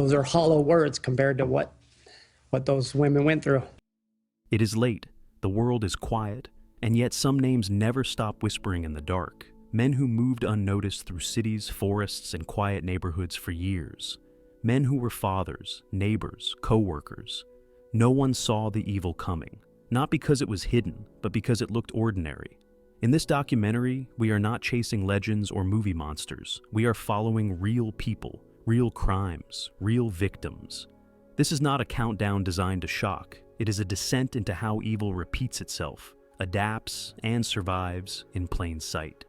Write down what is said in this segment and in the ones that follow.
those are hollow words compared to what those women went through. It is late, the world is quiet, and yet some names never stop whispering in the dark. Men who moved unnoticed through cities, forests, and quiet neighborhoods for years. Men who were fathers, neighbors, coworkers. No one saw the evil coming, not because it was hidden, but because it looked ordinary. In this documentary, we are not chasing legends or movie monsters. We are following real people, real crimes, real victims. This is not a countdown designed to shock. It is a descent into how evil repeats itself, adapts, and survives in plain sight.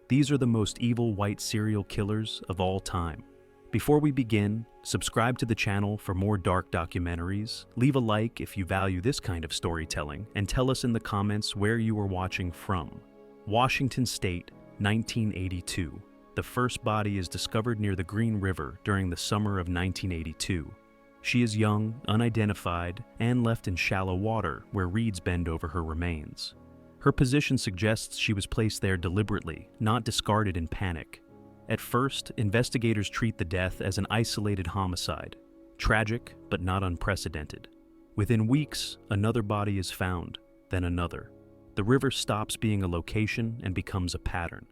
These are the most evil white serial killers of all time. Before we begin, subscribe to the channel for more dark documentaries, leave a like if you value this kind of storytelling, and tell us in the comments where you are watching from. Washington State, 1982. The first body is discovered near the Green River during the summer of 1982. She is young, unidentified, and left in shallow water where reeds bend over her remains. Her position suggests she was placed there deliberately, not discarded in panic. At first, investigators treat the death as an isolated homicide. Tragic, but not unprecedented. Within weeks, another body is found, then another. The river stops being a location and becomes a pattern.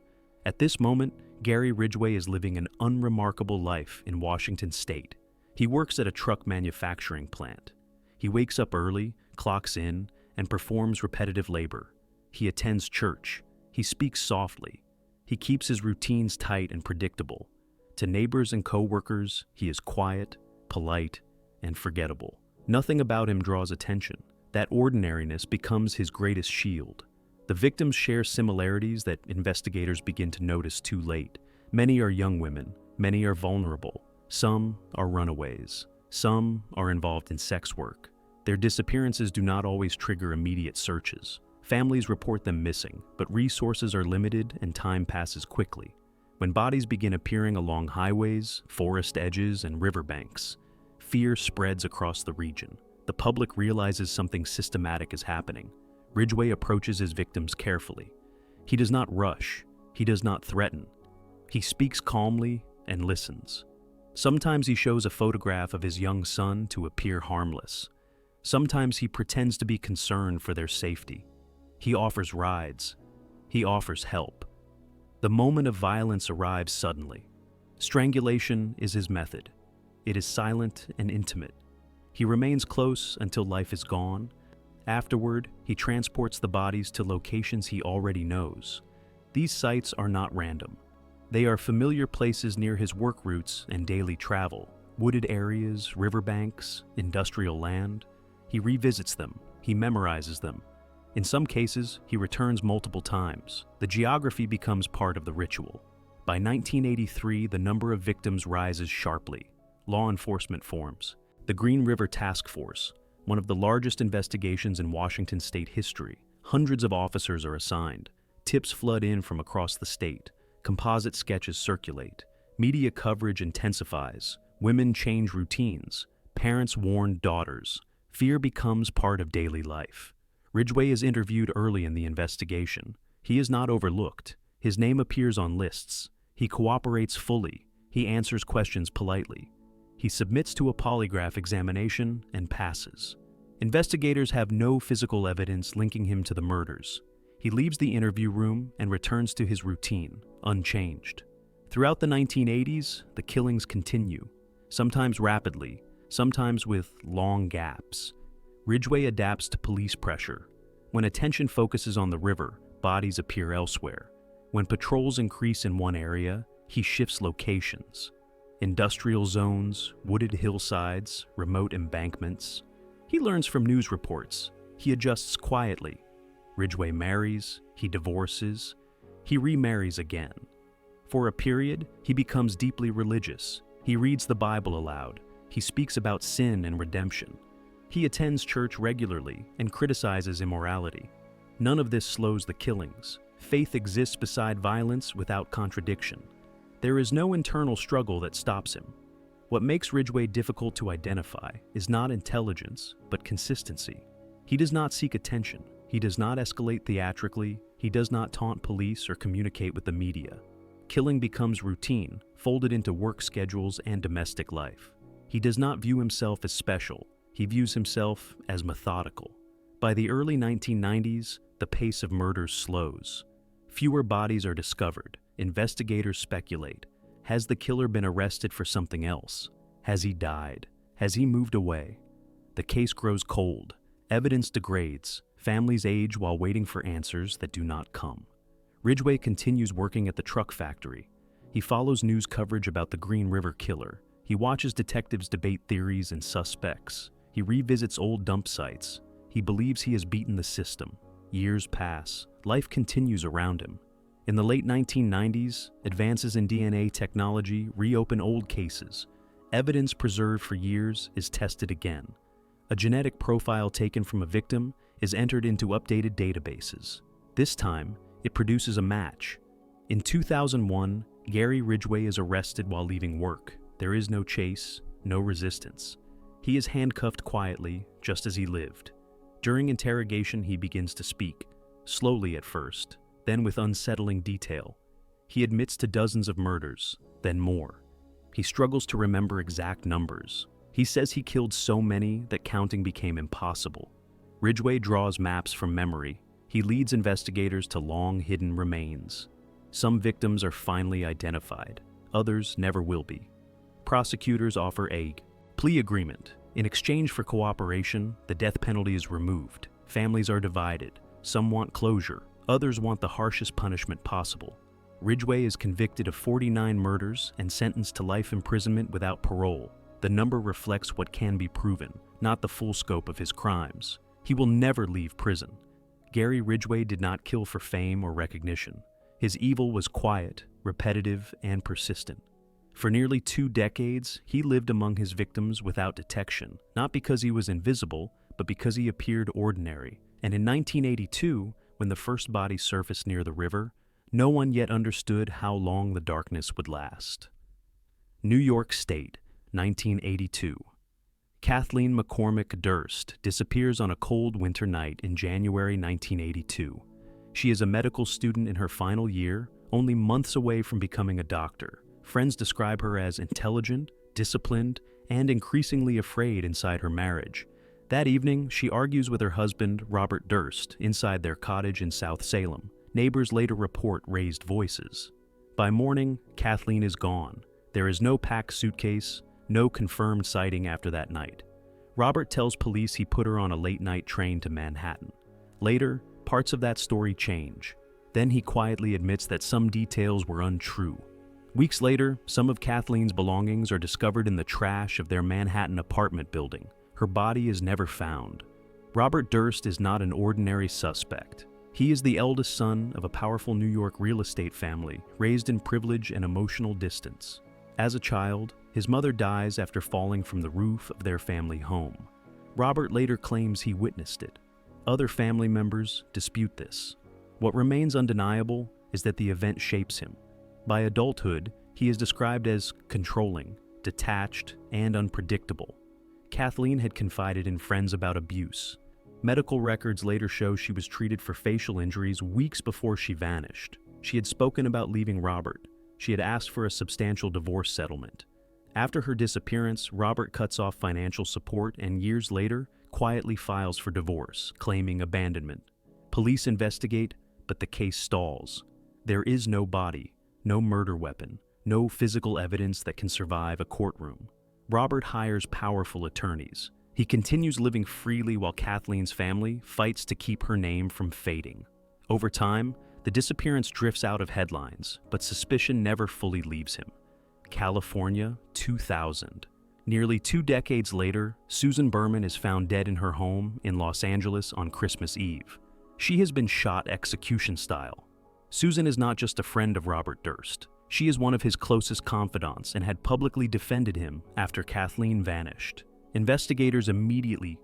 At this moment, Gary Ridgway is living an unremarkable life in Washington State. He works at a truck manufacturing plant. He wakes up early, clocks in, and performs repetitive labor. He attends church. He speaks softly. He keeps his routines tight and predictable. To neighbors and co-workers, he is quiet, polite, and forgettable. Nothing about him draws attention. That ordinariness becomes his greatest shield. The victims share similarities that investigators begin to notice too late. Many are young women. Many are vulnerable. Some are runaways. Some are involved in sex work. Their disappearances do not always trigger immediate searches. Families report them missing, but resources are limited and time passes quickly. When bodies begin appearing along highways, forest edges, and riverbanks, fear spreads across the region. The public realizes something systematic is happening. Ridgway approaches his victims carefully. He does not rush. He does not threaten. He speaks calmly and listens. Sometimes he shows a photograph of his young son to appear harmless. Sometimes he pretends to be concerned for their safety. He offers rides. He offers help. The moment of violence arrives suddenly. Strangulation is his method. It is silent and intimate. He remains close until life is gone. Afterward, he transports the bodies to locations he already knows. These sites are not random. They are familiar places near his work routes and daily travel. Wooded areas, riverbanks, industrial land. He revisits them. He memorizes them. In some cases, he returns multiple times. The geography becomes part of the ritual. By 1983, the number of victims rises sharply. Law enforcement forms. The Green River Task Force, one of the largest investigations in Washington state history. Hundreds of officers are assigned. Tips flood in from across the state. Composite sketches circulate. Media coverage intensifies. Women change routines. Parents warn daughters. Fear becomes part of daily life. Ridgway is interviewed early in the investigation. He is not overlooked. His name appears on lists. He cooperates fully. He answers questions politely. He submits to a polygraph examination and passes. Investigators have no physical evidence linking him to the murders. He leaves the interview room and returns to his routine, unchanged. Throughout the 1980s, the killings continue, sometimes rapidly, sometimes with long gaps. Ridgway adapts to police pressure. When attention focuses on the river, bodies appear elsewhere. When patrols increase in one area, he shifts locations. Industrial zones, wooded hillsides, remote embankments. He learns from news reports. He adjusts quietly. Ridgway marries, he divorces, he remarries again. For a period, he becomes deeply religious. He reads the Bible aloud. He speaks about sin and redemption. He attends church regularly and criticizes immorality. None of this slows the killings. Faith exists beside violence without contradiction. There is no internal struggle that stops him. What makes Ridgway difficult to identify is not intelligence, but consistency. He does not seek attention. He does not escalate theatrically. He does not taunt police or communicate with the media. Killing becomes routine, folded into work schedules and domestic life. He does not view himself as special, he views himself as methodical. By the early 1990s, the pace of murders slows. Fewer bodies are discovered. Investigators speculate. Has the killer been arrested for something else? Has he died? Has he moved away? The case grows cold. Evidence degrades. Families age while waiting for answers that do not come. Ridgway continues working at the truck factory. He follows news coverage about the Green River killer. He watches detectives debate theories and suspects. He revisits old dump sites. He believes he has beaten the system. Years pass. Life continues around him. In the late 1990s, advances in DNA technology reopen old cases. Evidence preserved for years is tested again. A genetic profile taken from a victim is entered into updated databases. This time, it produces a match. In 2001, Gary Ridgway is arrested while leaving work. There is no chase, no resistance. He is handcuffed quietly, just as he lived. During interrogation, he begins to speak, slowly at first, then with unsettling detail. He admits to dozens of murders, then more. He struggles to remember exact numbers. He says he killed so many that counting became impossible. Ridgway draws maps from memory. He leads investigators to long hidden remains. Some victims are finally identified. Others never will be. Prosecutors offer a plea agreement. In exchange for cooperation, the death penalty is removed. Families are divided. Some want closure. Others want the harshest punishment possible. Ridgway is convicted of 49 murders and sentenced to life imprisonment without parole. The number reflects what can be proven, not the full scope of his crimes. He will never leave prison. Gary Ridgway did not kill for fame or recognition. His evil was quiet, repetitive, and persistent. For nearly 2 decades, he lived among his victims without detection, not because he was invisible, but because he appeared ordinary. And in 1982, when the first body surfaced near the river, no one yet understood how long the darkness would last. New York State, 1982. Kathleen McCormick Durst disappears on a cold winter night in January 1982. She is a medical student in her final year, only months away from becoming a doctor. Friends describe her as intelligent, disciplined, and increasingly afraid inside her marriage. That evening, she argues with her husband, Robert Durst, inside their cottage in South Salem. Neighbors later report raised voices. By morning, Kathleen is gone. There is no packed suitcase, no confirmed sighting after that night. Robert tells police he put her on a late-night train to Manhattan. Later, parts of that story change. Then he quietly admits that some details were untrue. Weeks later, some of Kathleen's belongings are discovered in the trash of their Manhattan apartment building. Her body is never found. Robert Durst is not an ordinary suspect. He is the eldest son of a powerful New York real estate family, raised in privilege and emotional distance. As a child, his mother dies after falling from the roof of their family home. Robert later claims he witnessed it. Other family members dispute this. What remains undeniable is that the event shapes him. By adulthood, he is described as controlling, detached, and unpredictable. Kathleen had confided in friends about abuse. Medical records later show she was treated for facial injuries weeks before she vanished. She had spoken about leaving Robert. She had asked for a substantial divorce settlement. After her disappearance, Robert cuts off financial support and years later, quietly files for divorce, claiming abandonment. Police investigate, but the case stalls. There is no body, no murder weapon, no physical evidence that can survive a courtroom. Robert hires powerful attorneys. He continues living freely while Kathleen's family fights to keep her name from fading. Over time, the disappearance drifts out of headlines, but suspicion never fully leaves him. California, 2000. Nearly 2 decades later, Susan Berman is found dead in her home in Los Angeles on Christmas Eve. She has been shot execution style. Susan is not just a friend of Robert Durst. She is one of his closest confidants and had publicly defended him after Kathleen vanished. Investigators immediately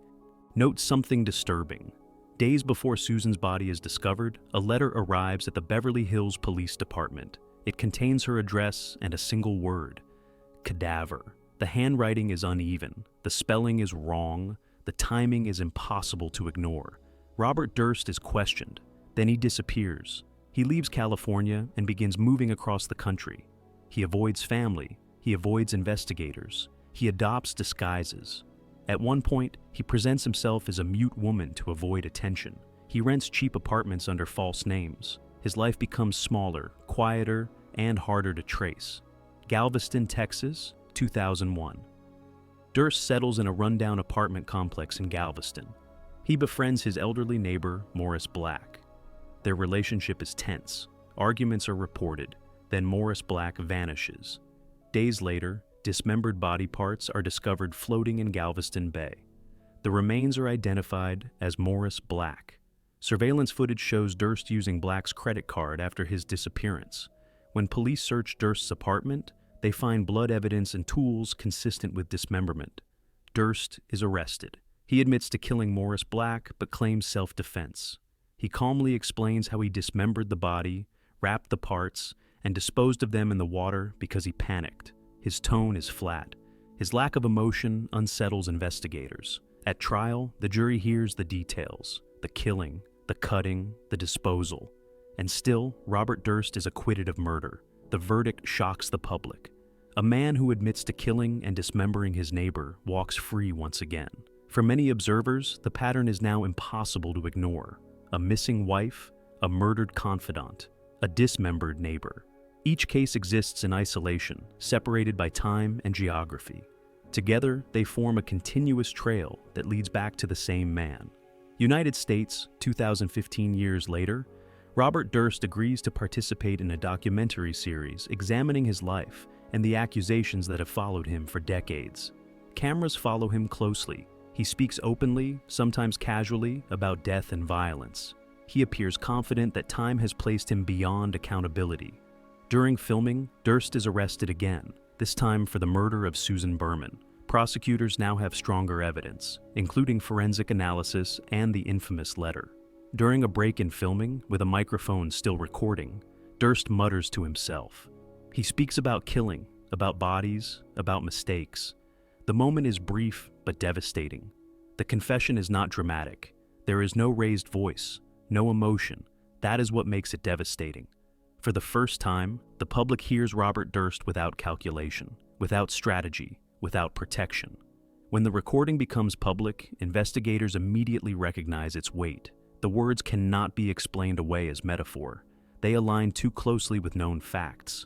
note something disturbing. Days before Susan's body is discovered, a letter arrives at the Beverly Hills Police Department. It contains her address and a single word: cadaver. The handwriting is uneven, the spelling is wrong, the timing is impossible to ignore. Robert Durst is questioned, then he disappears. He leaves California and begins moving across the country. He avoids family, he avoids investigators. He adopts disguises. At one point, he presents himself as a mute woman to avoid attention. He rents cheap apartments under false names. His life becomes smaller, quieter, and harder to trace. Galveston, Texas, 2001. Durst settles in a rundown apartment complex in Galveston. He befriends his elderly neighbor, Morris Black. Their relationship is tense. Arguments are reported. Then Morris Black vanishes. Days later, dismembered body parts are discovered floating in Galveston Bay. The remains are identified as Morris Black. Surveillance footage shows Durst using Black's credit card after his disappearance. When police search Durst's apartment, they find blood evidence and tools consistent with dismemberment. Durst is arrested. He admits to killing Morris Black, but claims self-defense. He calmly explains how he dismembered the body, wrapped the parts, and disposed of them in the water because he panicked. His tone is flat. His lack of emotion unsettles investigators. At trial, the jury hears the details: the killing, the cutting, the disposal. And still, Robert Durst is acquitted of murder. The verdict shocks the public. A man who admits to killing and dismembering his neighbor walks free once again. For many observers, the pattern is now impossible to ignore. A missing wife, a murdered confidant, a dismembered neighbor. Each case exists in isolation, separated by time and geography. Together, they form a continuous trail that leads back to the same man. United States, 2015 years later, Robert Durst agrees to participate in a documentary series examining his life and the accusations that have followed him for decades. Cameras follow him closely. He speaks openly, sometimes casually, about death and violence. He appears confident that time has placed him beyond accountability. During filming, Durst is arrested again, this time for the murder of Susan Berman. Prosecutors now have stronger evidence, including forensic analysis and the infamous letter. During a break in filming, with a microphone still recording, Durst mutters to himself. He speaks about killing, about bodies, about mistakes. The moment is brief but devastating. The confession is not dramatic. There is no raised voice, no emotion. That is what makes it devastating. For the first time, the public hears Robert Durst without calculation, without strategy, without protection. When the recording becomes public, investigators immediately recognize its weight. The words cannot be explained away as metaphor. They align too closely with known facts.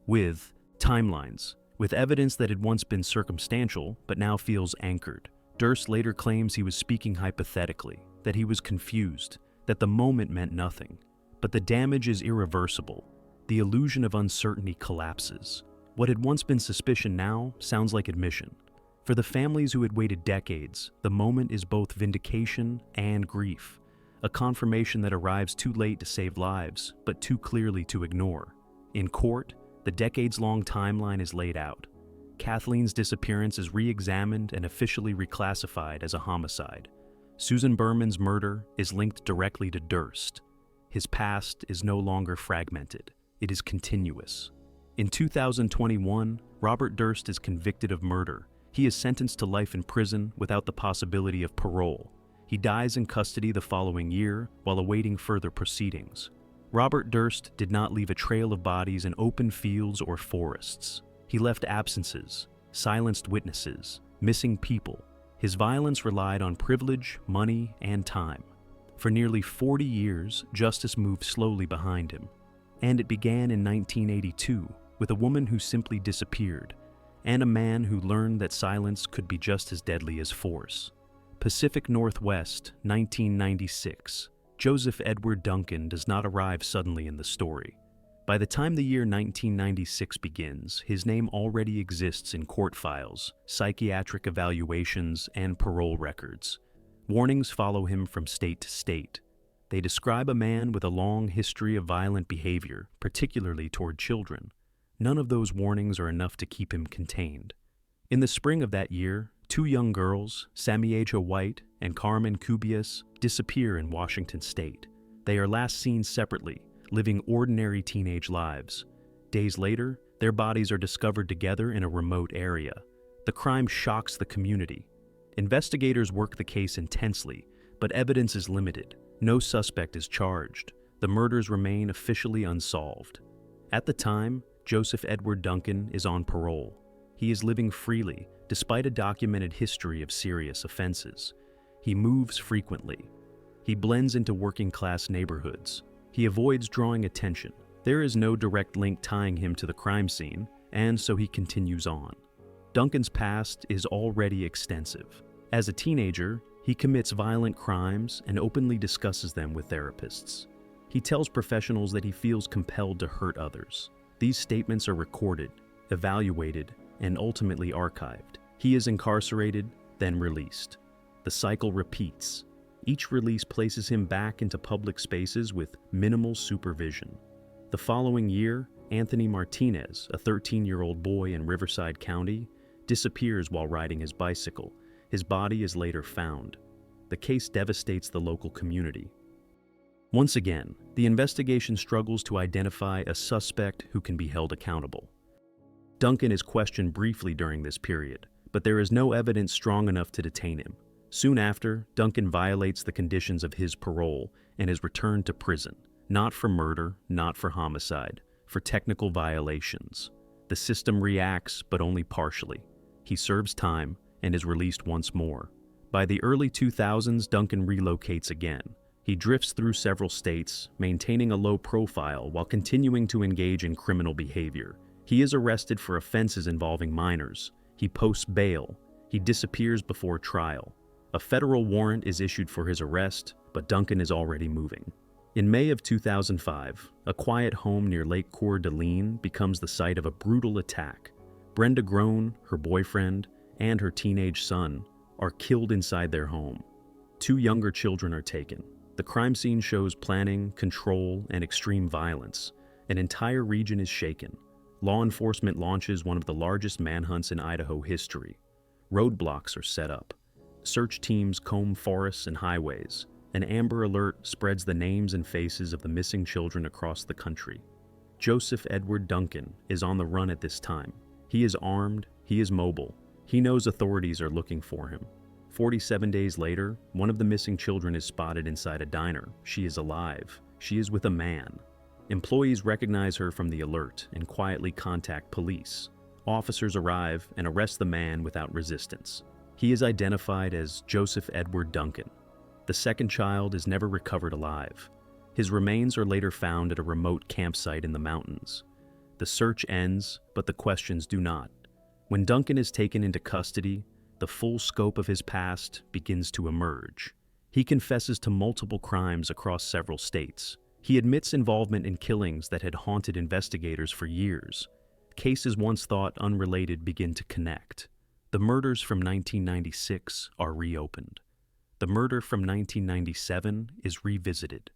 With timelines, with evidence that had once been circumstantial but now feels anchored. Durst later claims he was speaking hypothetically, that he was confused, that the moment meant nothing. But the damage is irreversible. The illusion of uncertainty collapses. What had once been suspicion now sounds like admission. For the families who had waited decades, the moment is both vindication and grief. A confirmation that arrives too late to save lives, but too clearly to ignore. In court, the decades-long timeline is laid out. Kathleen's disappearance is re-examined and officially reclassified as a homicide. Susan Berman's murder is linked directly to Durst. His past is no longer fragmented. It is continuous. In 2021, Robert Durst is convicted of murder. He is sentenced to life in prison without the possibility of parole. He dies in custody the following year while awaiting further proceedings. Robert Durst did not leave a trail of bodies in open fields or forests. He left absences, silenced witnesses, missing people. His violence relied on privilege, money, and time. For nearly 40 years, justice moved slowly behind him. And it began in 1982 with a woman who simply disappeared, and a man who learned that silence could be just as deadly as force. Pacific Northwest, 1996. Joseph Edward Duncan does not arrive suddenly in the story. By the time the year 1996 begins, his name already exists in court files, psychiatric evaluations, and parole records. Warnings follow him from state to state. They describe a man with a long history of violent behavior, particularly toward children. None of those warnings are enough to keep him contained. In the spring of that year, two young girls, Samieja White and Carmen Cubias, disappear in Washington state. They are last seen separately, living ordinary teenage lives. Days later, their bodies are discovered together in a remote area. The crime shocks the community. Investigators work the case intensely, but evidence is limited. No suspect is charged. The murders remain officially unsolved. At the time, Joseph Edward Duncan is on parole. He is living freely, despite a documented history of serious offenses. He moves frequently. He blends into working-class neighborhoods. He avoids drawing attention. There is no direct link tying him to the crime scene, and so he continues on. Duncan's past is already extensive. As a teenager, he commits violent crimes and openly discusses them with therapists. He tells professionals that he feels compelled to hurt others. These statements are recorded, evaluated, and ultimately archived. He is incarcerated, then released. The cycle repeats. Each release places him back into public spaces with minimal supervision. The following year, Anthony Martinez, a 13-year-old boy in Riverside County, disappears while riding his bicycle. His body is later found. The case devastates the local community. Once again, the investigation struggles to identify a suspect who can be held accountable. Duncan is questioned briefly during this period, but there is no evidence strong enough to detain him. Soon after, Duncan violates the conditions of his parole and is returned to prison, not for murder, not for homicide, for technical violations. The system reacts, but only partially. He serves time and is released once more. By the early 2000s, Duncan relocates again. He drifts through several states, maintaining a low profile while continuing to engage in criminal behavior. He is arrested for offenses involving minors. He posts bail. He disappears before trial. A federal warrant is issued for his arrest, but Duncan is already moving. In May of 2005, a quiet home near Lake Coeur d'Alene becomes the site of a brutal attack. Brenda Groen, her boyfriend, and her teenage son are killed inside their home. 2 younger children are taken. The crime scene shows planning, control, and extreme violence. An entire region is shaken. Law enforcement launches one of the largest manhunts in Idaho history. Roadblocks are set up. Search teams comb forests and highways. An Amber Alert spreads the names and faces of the missing children across the country. Joseph Edward Duncan is on the run at this time. He is armed, he is mobile. He knows authorities are looking for him. 47 days later, one of the missing children is spotted inside a diner. She is alive. She is with a man. Employees recognize her from the alert and quietly contact police. Officers arrive and arrest the man without resistance. He is identified as Joseph Edward Duncan. The second child is never recovered alive. His remains are later found at a remote campsite in the mountains. The search ends, but the questions do not. When Duncan is taken into custody, the full scope of his past begins to emerge. He confesses to multiple crimes across several states. He admits involvement in killings that had haunted investigators for years. Cases once thought unrelated begin to connect. The murders from 1996 are reopened. The murder from 1997 is revisited.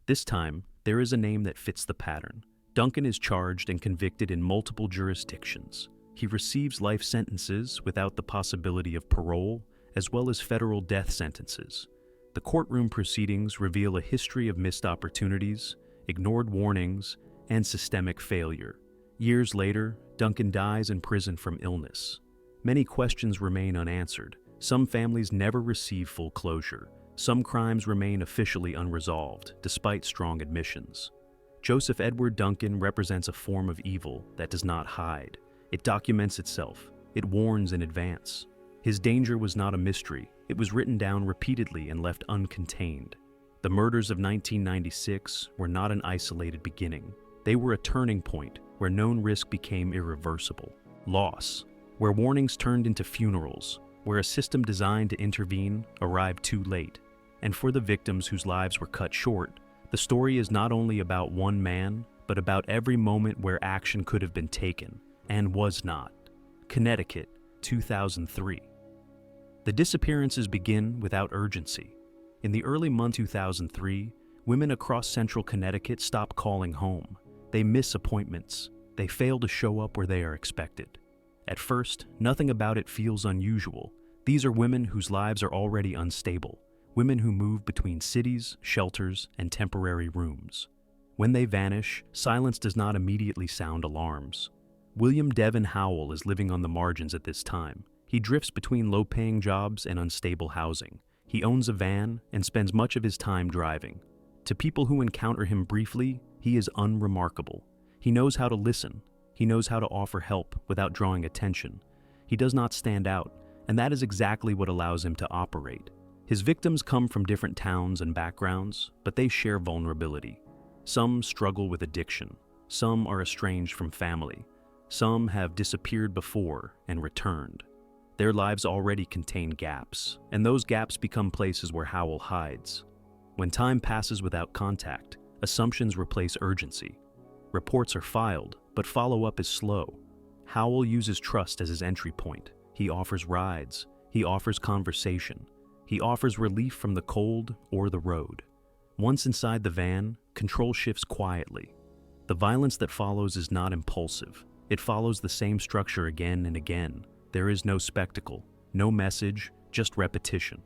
This time, there is a name that fits the pattern. Duncan is charged and convicted in multiple jurisdictions. He receives life sentences without the possibility of parole, as well as federal death sentences. The courtroom proceedings reveal a history of missed opportunities, ignored warnings, and systemic failure. Years later, Duncan dies in prison from illness. Many questions remain unanswered. Some families never receive full closure. Some crimes remain officially unresolved, despite strong admissions. Joseph Edward Duncan represents a form of evil that does not hide. It documents itself. It warns in advance. His danger was not a mystery. It was written down repeatedly and left uncontained. The murders of 1996 were not an isolated beginning. They were a turning point where known risk became irreversible. Loss, where warnings turned into funerals, where a system designed to intervene arrived too late. And for the victims whose lives were cut short, the story is not only about one man, but about every moment where action could have been taken, and was not. Connecticut, 2003. The disappearances begin without urgency. In the early months 2003, women across central Connecticut stop calling home. They miss appointments. They fail to show up where they are expected. At first, nothing about it feels unusual. These are women whose lives are already unstable. Women who move between cities, shelters, and temporary rooms. When they vanish, silence does not immediately sound alarms. William Devin Howell is living on the margins at this time. He drifts between low-paying jobs and unstable housing. He owns a van and spends much of his time driving. To people who encounter him briefly, he is unremarkable. He knows how to listen. He knows how to offer help without drawing attention. He does not stand out, and that is exactly what allows him to operate. His victims come from different towns and backgrounds, but they share vulnerability. Some struggle with addiction. Some are estranged from family. Some have disappeared before and returned. Their lives already contain gaps, and those gaps become places where Howell hides. When time passes without contact, assumptions replace urgency. Reports are filed, but follow-up is slow. Howell uses trust as his entry point. He offers rides. He offers conversation. He offers relief from the cold or the road. Once inside the van, control shifts quietly. The violence that follows is not impulsive. It follows the same structure again and again. There is no spectacle, no message, just repetition.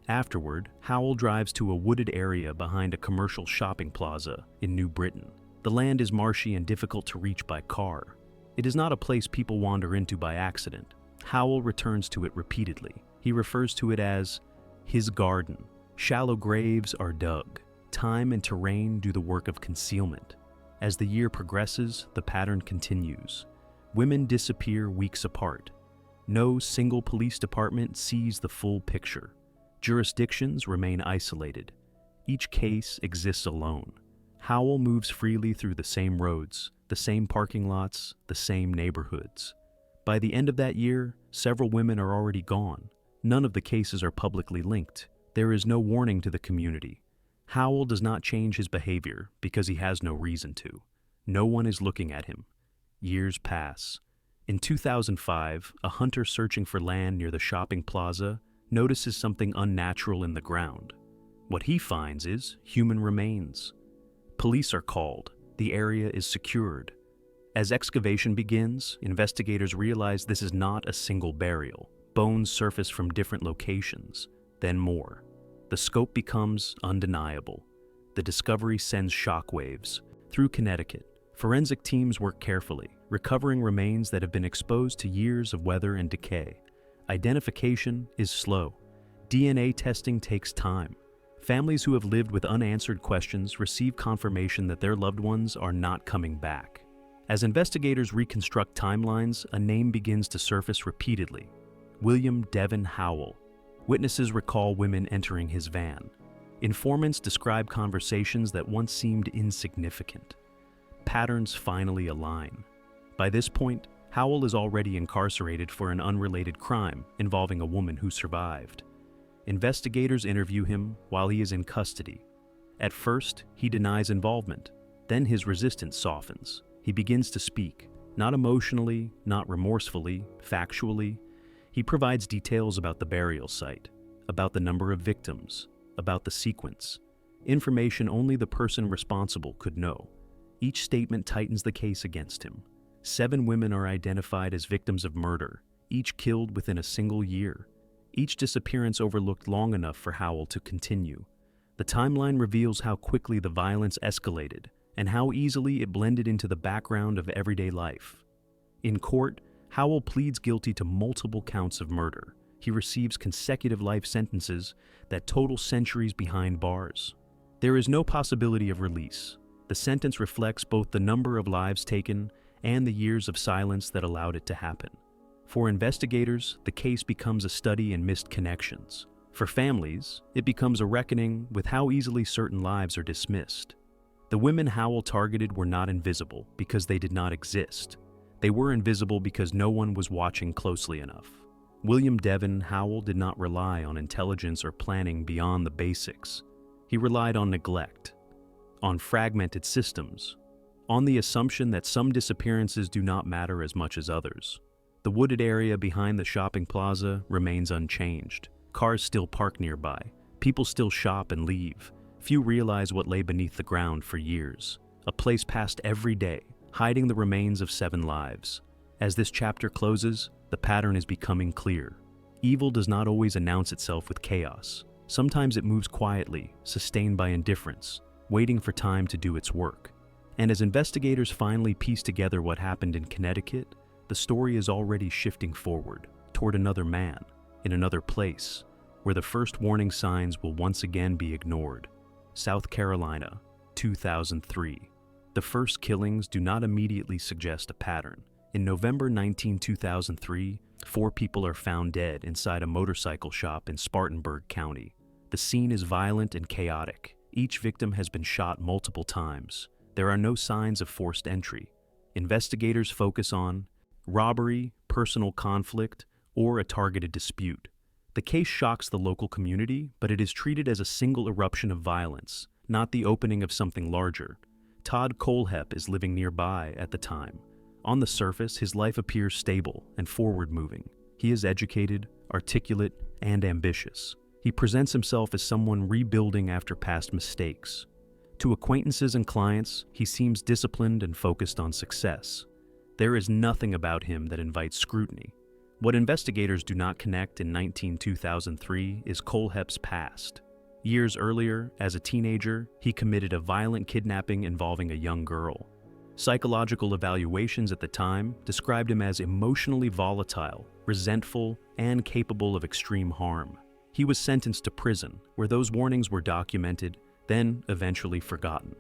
Afterward, Howell drives to a wooded area behind a commercial shopping plaza in New Britain. The land is marshy and difficult to reach by car. It is not a place people wander into by accident. Howell returns to it repeatedly. He refers to it as his garden. Shallow graves are dug. Time and terrain do the work of concealment. As the year progresses, the pattern continues. Women disappear weeks apart. No single police department sees the full picture. Jurisdictions remain isolated. Each case exists alone. Howell moves freely through the same roads, the same parking lots, the same neighborhoods. By the end of that year, several women are already gone. None of the cases are publicly linked. There is no warning to the community. Howell does not change his behavior because he has no reason to. No one is looking at him. Years pass. In 2005, a hunter searching for land near the shopping plaza notices something unnatural in the ground. What he finds is human remains. Police are called. The area is secured. As excavation begins, investigators realize this is not a single burial. Bones surface from different locations, then more. The scope becomes undeniable. The discovery sends shockwaves. Through Connecticut, forensic teams work carefully, recovering remains that have been exposed to years of weather and decay. Identification is slow. DNA testing takes time. Families who have lived with unanswered questions receive confirmation that their loved ones are not coming back. As investigators reconstruct timelines, a name begins to surface repeatedly: William Devin Howell. Witnesses recall women entering his van. Informants describe conversations that once seemed insignificant. Patterns finally align. By this point, Howell is already incarcerated for an unrelated crime involving a woman who survived. Investigators interview him while he is in custody. At first, he denies involvement. Then his resistance softens. He begins to speak, not emotionally, not remorsefully, factually. He provides details about the burial site, about the number of victims, about the sequence, information only the person responsible could know. Each statement tightens the case against him. 7 women are identified as victims of murder, each killed within a single year. Each disappearance overlooked long enough for Howell to continue. The timeline reveals how quickly the violence escalated and how easily it blended into the background of everyday life. In court, Howell pleads guilty to multiple counts of murder. He receives consecutive life sentences that total centuries behind bars. There is no possibility of release. The sentence reflects both the number of lives taken and the years of silence that allowed it to happen. For investigators, the case becomes a study in missed connections. For families, it becomes a reckoning with how easily certain lives are dismissed. The women Howell targeted were not invisible because they did not exist. They were invisible because no one was watching closely enough. William Devin Howell did not rely on intelligence or planning beyond the basics. He relied on neglect, on fragmented systems, on the assumption that some disappearances do not matter as much as others. The wooded area behind the shopping plaza remains unchanged. Cars still park nearby. People still shop and leave. Few realize what lay beneath the ground for years. A place passed every day, hiding the remains of 7 lives. As this chapter closes, the pattern is becoming clear. Evil does not always announce itself with chaos. Sometimes it moves quietly, sustained by indifference, waiting for time to do its work. And as investigators finally piece together what happened in Connecticut, the story is already shifting forward, toward another man, in another place, where the first warning signs will once again be ignored. South Carolina, 2003. The first killings do not immediately suggest a pattern. In November 2003, 4 people are found dead inside a motorcycle shop in Spartanburg County. The scene is violent and chaotic. Each victim has been shot multiple times. There are no signs of forced entry. Investigators focus on robbery, personal conflict, or a targeted dispute. The case shocks the local community, but it is treated as a single eruption of violence, not the opening of something larger. Todd Kohlhepp is living nearby at the time. On the surface, his life appears stable and forward-moving. He is educated, articulate, and ambitious. He presents himself as someone rebuilding after past mistakes. To acquaintances and clients, he seems disciplined and focused on success. There is nothing about him that invites scrutiny. What investigators do not connect in 2003 is Kohlhepp's past. Years earlier, as a teenager, he committed a violent kidnapping involving a young girl. Psychological evaluations at the time described him as emotionally volatile, resentful, and capable of extreme harm. He was sentenced to prison, where those warnings were documented, then eventually forgotten.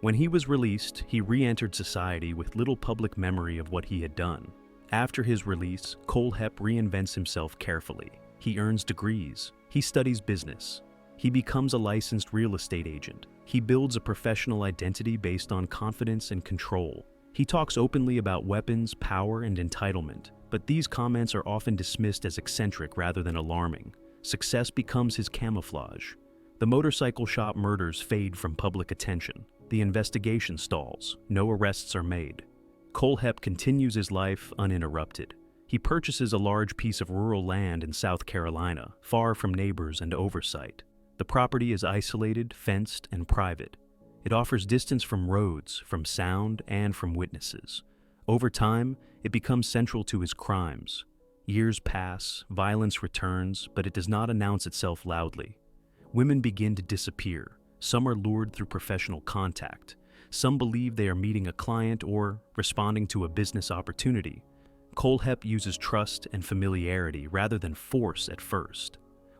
When he was released, he re-entered society with little public memory of what he had done. After his release, Kohlhepp reinvents himself carefully. He earns degrees. He studies business. He becomes a licensed real estate agent. He builds a professional identity based on confidence and control. He talks openly about weapons, power, and entitlement, but these comments are often dismissed as eccentric rather than alarming. Success becomes his camouflage. The motorcycle shop murders fade from public attention. The investigation stalls. No arrests are made. Kohlhepp continues his life uninterrupted. He purchases a large piece of rural land in South Carolina, far from neighbors and oversight. The property is isolated, fenced, and private. It offers distance from roads, from sound, and from witnesses. Over time, it becomes central to his crimes. Years pass, violence returns, but it does not announce itself loudly. Women begin to disappear. Some are lured through professional contact. Some believe they are meeting a client or responding to a business opportunity. Kohlhepp uses trust and familiarity rather than force at first.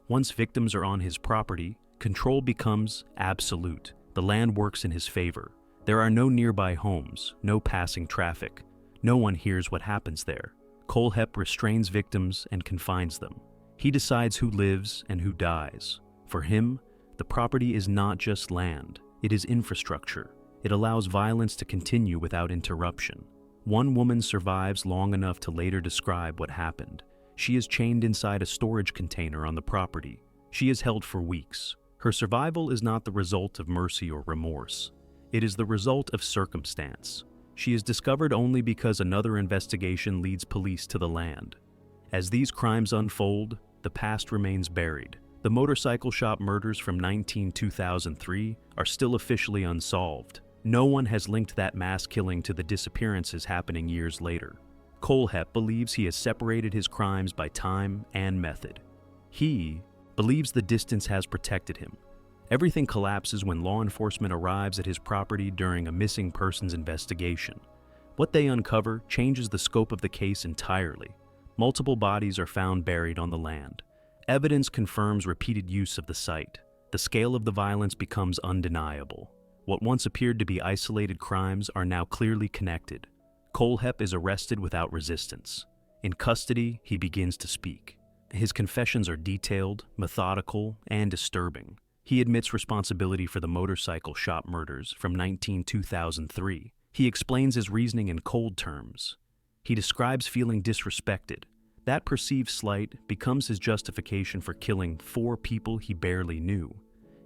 Once victims are on his property, control becomes absolute. The land works in his favor. There are no nearby homes, no passing traffic. No one hears what happens there. Kohlhepp restrains victims and confines them. He decides who lives and who dies. For him, the property is not just land. It is infrastructure. It allows violence to continue without interruption. One woman survives long enough to later describe what happened. She is chained inside a storage container on the property. She is held for weeks. Her survival is not the result of mercy or remorse. It is the result of circumstance. She is discovered only because another investigation leads police to the land. As these crimes unfold, the past remains buried. The motorcycle shop murders from 2003 are still officially unsolved. No one has linked that mass killing to the disappearances happening years later. Kohlhepp believes he has separated his crimes by time and method. He believes the distance has protected him. Everything collapses when law enforcement arrives at his property during a missing persons investigation. What they uncover changes the scope of the case entirely. Multiple bodies are found buried on the land. Evidence confirms repeated use of the site. The scale of the violence becomes undeniable. What once appeared to be isolated crimes are now clearly connected. Kohlhepp is arrested without resistance. In custody, he begins to speak. His confessions are detailed, methodical, and disturbing. He admits responsibility for the motorcycle shop murders from 2003. He explains his reasoning in cold terms. He describes feeling disrespected. That perceived slight becomes his justification for killing 4 people he barely knew.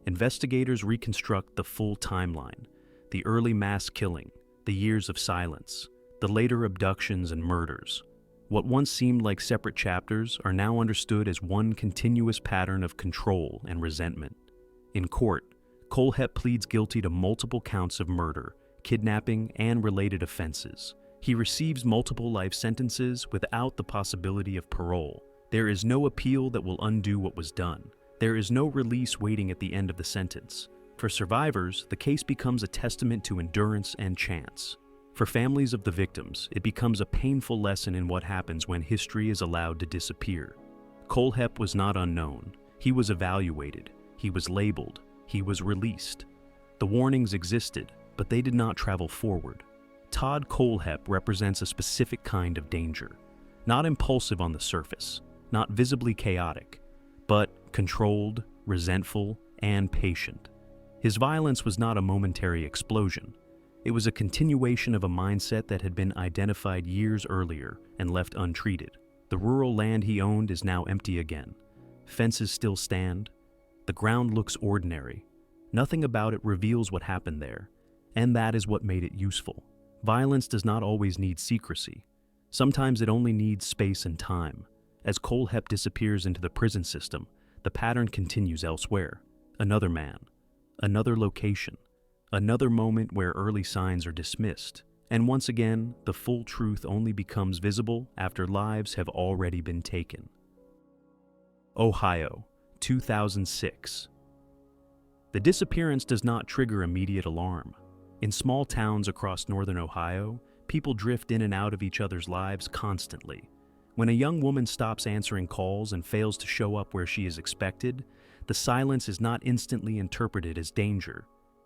Investigators reconstruct the full timeline: the early mass killing, the years of silence, the later abductions and murders. What once seemed like separate chapters are now understood as one continuous pattern of control and resentment. In court, Kohlhepp pleads guilty to multiple counts of murder, kidnapping, and related offenses. He receives multiple life sentences without the possibility of parole. There is no appeal that will undo what was done. There is no release waiting at the end of the sentence. For survivors, the case becomes a testament to endurance and chance. For families of the victims, it becomes a painful lesson in what happens when history is allowed to disappear. Kohlhepp was not unknown. He was evaluated. He was labeled. He was released. The warnings existed, but they did not travel forward. Todd Kohlhepp represents a specific kind of danger, not impulsive on the surface, not visibly chaotic, but controlled, resentful, and patient. His violence was not a momentary explosion. It was a continuation of a mindset that had been identified years earlier and left untreated. The rural land he owned is now empty again. Fences still stand. The ground looks ordinary. Nothing about it reveals what happened there, and that is what made it useful. Violence does not always need secrecy. Sometimes it only needs space and time. As Kohlhepp disappears into the prison system, the pattern continues elsewhere. Another man, another location, another moment where early signs are dismissed. And once again, the full truth only becomes visible after lives have already been taken. Ohio, 2006. The disappearance does not trigger immediate alarm. In small towns across northern Ohio, people drift in and out of each other's lives constantly. When a young woman stops answering calls and fails to show up where she is expected, the silence is not instantly interpreted as danger.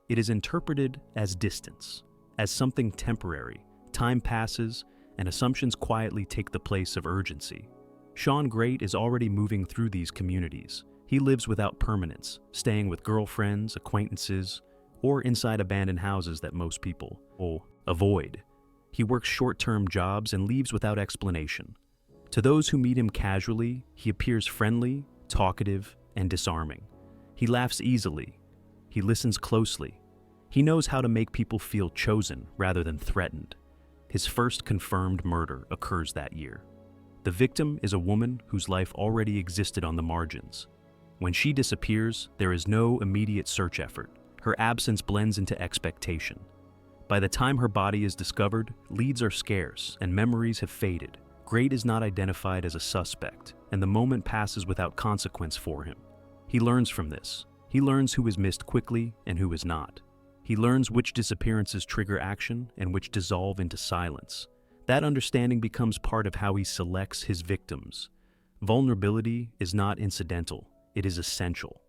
It is interpreted as distance, as something temporary. Time passes, and assumptions quietly take the place of urgency. Sean Great is already moving through these communities. He lives without permanence, staying with girlfriends, acquaintances, or inside abandoned houses that most people avoid. He works short-term jobs and leaves without explanation. To those who meet him casually, he appears friendly, talkative, and disarming. He laughs easily. He listens closely. He knows how to make people feel chosen rather than threatened. His first confirmed murder occurs that year. The victim is a woman whose life already existed on the margins. When she disappears, there is no immediate search effort. Her absence blends into expectation. By the time her body is discovered, leads are scarce and memories have faded. Great is not identified as a suspect, and the moment passes without consequence for him. He learns from this. He learns who is missed quickly and who is not. He learns which disappearances trigger action and which dissolve into silence. That understanding becomes part of how he selects his victims. Vulnerability is not incidental, it is essential.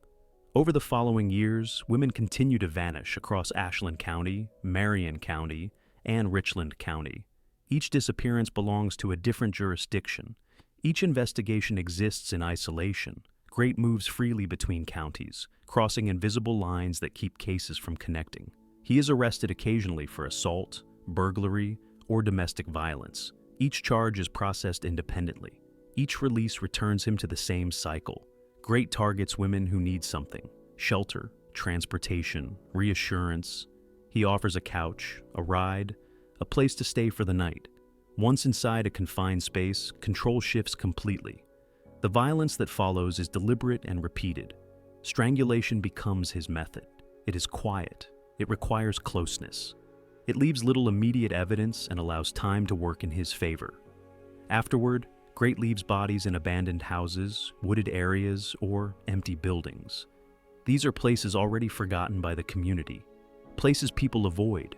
Over the following years, women continue to vanish across Ashland County, Marion County, and Richland County. Each disappearance belongs to a different jurisdiction. Each investigation exists in isolation. Great moves freely between counties, crossing invisible lines that keep cases from connecting. He is arrested occasionally for assault, burglary, or domestic violence. Each charge is processed independently. Each release returns him to the same cycle. Great targets women who need something: shelter, transportation, reassurance. He offers a couch, a ride, a place to stay for the night. Once inside a confined space, control shifts completely. The violence that follows is deliberate and repeated. Strangulation becomes his method. It is quiet. It requires closeness. It leaves little immediate evidence and allows time to work in his favor. Afterward, Great leaves bodies in abandoned houses, wooded areas, or empty buildings. These are places already forgotten by the community, places people avoid,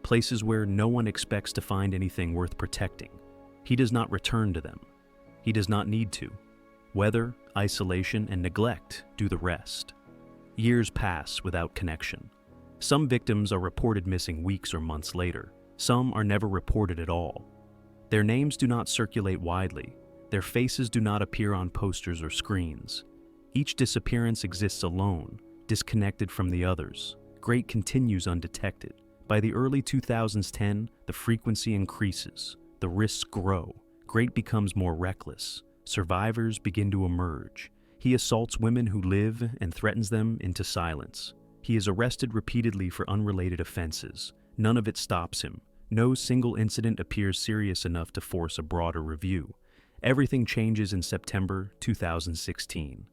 places where no one expects to find anything worth protecting. He does not return to them. He does not need to. Weather, isolation, and neglect do the rest. Years pass without connection. Some victims are reported missing weeks or months later. Some are never reported at all. Their names do not circulate widely. Their faces do not appear on posters or screens. Each disappearance exists alone, disconnected from the others. Great continues undetected. By the early 2010s, the frequency increases. The risks grow. Great becomes more reckless. Survivors begin to emerge. He assaults women who live and threatens them into silence. He is arrested repeatedly for unrelated offenses. None of it stops him. No single incident appears serious enough to force a broader review. Everything changes in September 2016.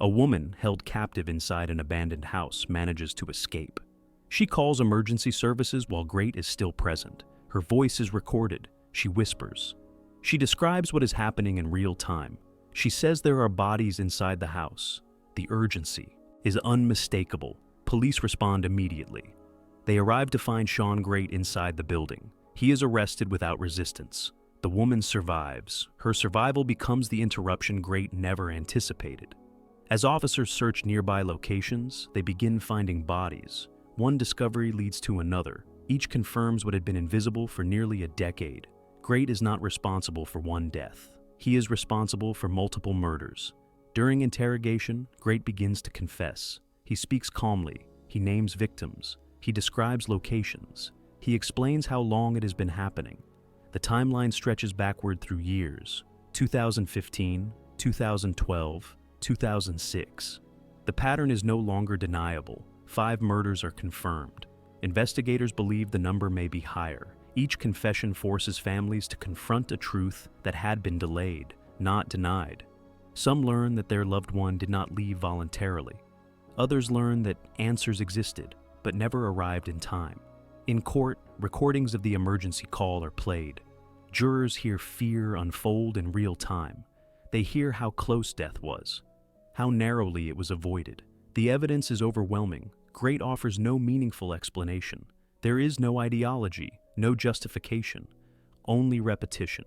A woman held captive inside an abandoned house manages to escape. She calls emergency services while Great is still present. Her voice is recorded. She whispers. She describes what is happening in real time. She says there are bodies inside the house. The urgency is unmistakable. Police respond immediately. They arrive to find Sean Great inside the building. He is arrested without resistance. The woman survives. Her survival becomes the interruption Great never anticipated. As officers search nearby locations, they begin finding bodies. One discovery leads to another. Each confirms what had been invisible for nearly a decade. Great is not responsible for one death. He is responsible for multiple murders. During interrogation, Great begins to confess. He speaks calmly. He names victims. He describes locations. He explains how long it has been happening. The timeline stretches backward through years: 2015, 2012, 2006. The pattern is no longer deniable. 5 murders are confirmed. Investigators believe the number may be higher. Each confession forces families to confront a truth that had been delayed, not denied. Some learn that their loved one did not leave voluntarily. Others learn that answers existed, but never arrived in time. In court, recordings of the emergency call are played. Jurors hear fear unfold in real time. They hear how close death was, how narrowly it was avoided. The evidence is overwhelming. Great offers no meaningful explanation. There is no ideology, no justification, only repetition.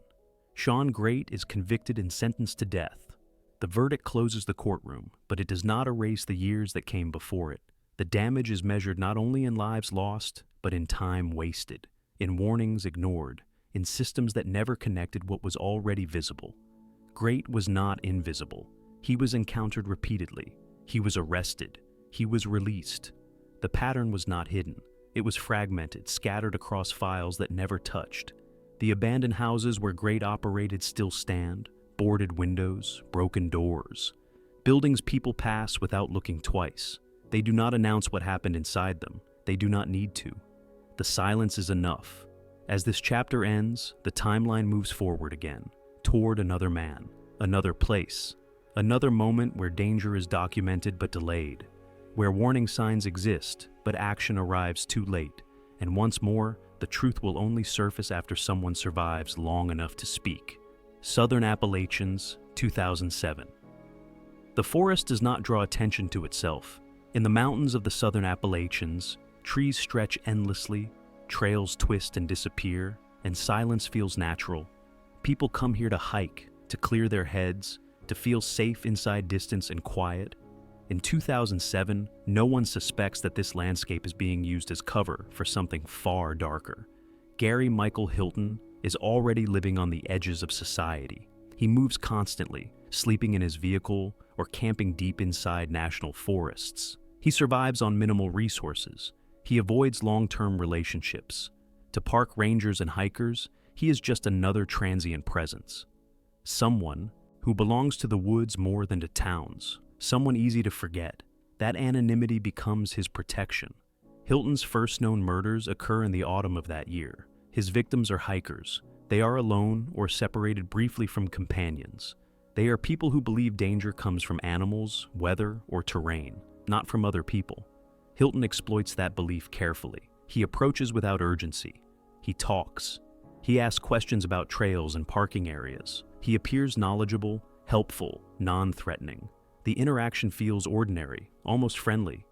Sean Great is convicted and sentenced to death. The verdict closes the courtroom, but it does not erase the years that came before it. The damage is measured not only in lives lost, but in time wasted, in warnings ignored, in systems that never connected what was already visible. Great was not invisible. He was encountered repeatedly. He was arrested. He was released. The pattern was not hidden. It was fragmented, scattered across files that never touched. The abandoned houses where Great operated still stand, boarded windows, broken doors. Buildings people pass without looking twice. They do not announce what happened inside them. They do not need to. The silence is enough. As this chapter ends, the timeline moves forward again, toward another man, another place, another moment where danger is documented but delayed, where warning signs exist but action arrives too late, and once more, the truth will only surface after someone survives long enough to speak. Southern Appalachians, 2007. The forest does not draw attention to itself. In the mountains of the Southern Appalachians, trees stretch endlessly, trails twist and disappear, and silence feels natural. People come here to hike, to clear their heads, to feel safe inside distance and quiet. In 2007, no one suspects that this landscape is being used as cover for something far darker. Gary Michael Hilton is already living on the edges of society. He moves constantly, sleeping in his vehicle or camping deep inside national forests. He survives on minimal resources. He avoids long-term relationships. To park rangers and hikers, he is just another transient presence. Someone who belongs to the woods more than to towns. Someone easy to forget. That anonymity becomes his protection. Hilton's first known murders occur in the autumn of that year. His victims are hikers. They are alone or separated briefly from companions. They are people who believe danger comes from animals, weather, or terrain, not from other people. Hilton exploits that belief carefully. He approaches without urgency. He talks. He asks questions about trails and parking areas. He appears knowledgeable, helpful, non-threatening. The interaction feels ordinary, almost friendly.